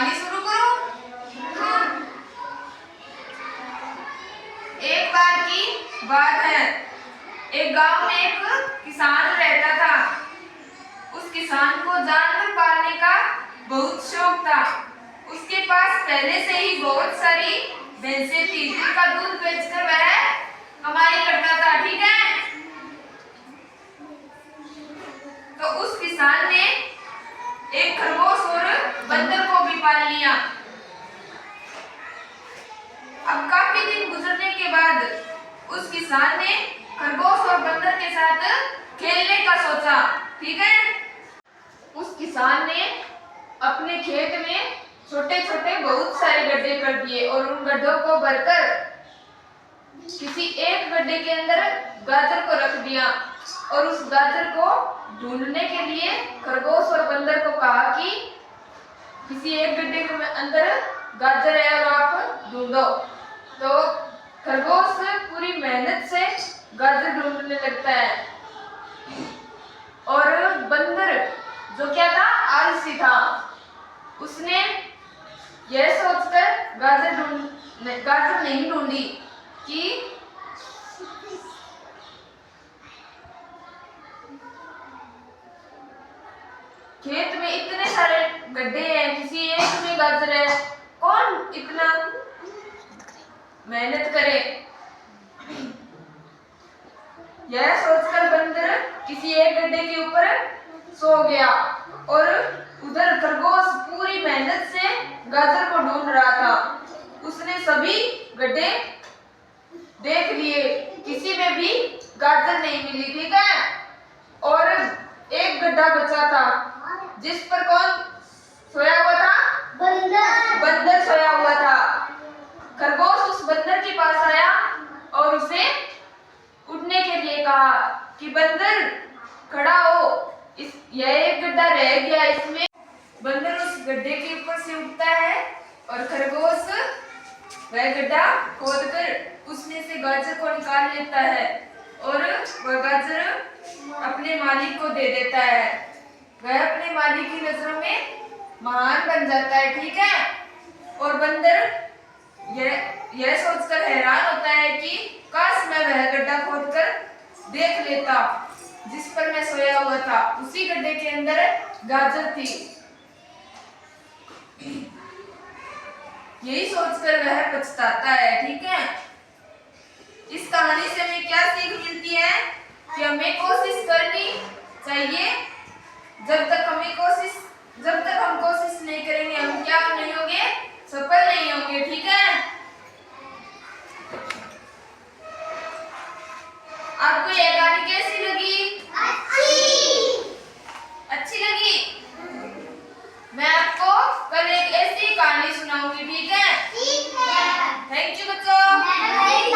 कहानी शुरू करो। एक बार की बात है, एक गांव में एक किसान रहता था। उस किसान को जानवर पालने का बहुत शौक था। उसके पास पहले से ही बहुत सारी भैंसें थी, जिनका दूध बेचकर वह कमाई करता था। ठीक है, तो उस किसान ने एक खरगोश और बंदर को भी पाल लिया। अब काफी दिन गुजरने के बाद उस किसान ने खरगोश और बंदर के साथ खेलने का सोचा। ठीक है, उस किसान ने अपने खेत में छोटे छोटे बहुत सारे गड्ढे कर दिए और उन गड्ढों को भरकर किसी एक गड्ढे के अंदर गाजर को रख दिया और उस गाजर को ढूंढने के लिए खरगोश और बंदर को कहा कि किसी एक गड्ढे के अंदर गाजर है और आप ढूंढो। तो खरगोश पूरी मेहनत से गाजर ढूंढने लगता है और बंदर जो क्या था, आलसी था, उसने यह सोचकर गाजर नहीं ढूंढी कि खेत में इतने सारे गड्ढे हैं, किसी एक में गाजर है, कौन इतना मेहनत करे। यह सोचकर बंदर किसी एक गड्ढे के ऊपर सो गया और उधर खरगोश पूरी मेहनत से गाजर को ढूंढ रहा था। उसने सभी गड्ढे देख लिए, किसी में भी गाजर नहीं मिली। ठीक है, और एक गड्ढा बचा था जिस पर कौन सोया हुआ था? बंदर सोया हुआ था। खरगोश उस बंदर के पास आया और उसे उठने के लिए कहा कि बंदर खड़ा हो, यह एक गड्ढा रह गया, इसमें। बंदर उस गड्ढे के ऊपर से उठता है और खरगोश वह गड्ढा खोदकर उसमें से गाजर को निकाल लेता है और वह गाजर अपने मालिक को दे देता है। वह अपने मालिक की नजरों में महान बन जाता है। ठीक है, और बंदर यह सोचकर हैरान होता है कि काश मैं वह गड्ढा खोदकर देख लेता जिस पर मैं सोया हुआ था। उसी गड्ढे के अंदर गाजर थी। यही सोचकर वह पछताता है। ठीक है, इस कहानी से हमें क्या सीख मिलती है कि हमें कोशिश करनी चाहिए। जब तक हम कोशिश नहीं करेंगे, हम क्या नहीं होंगे, सफल नहीं होंगे।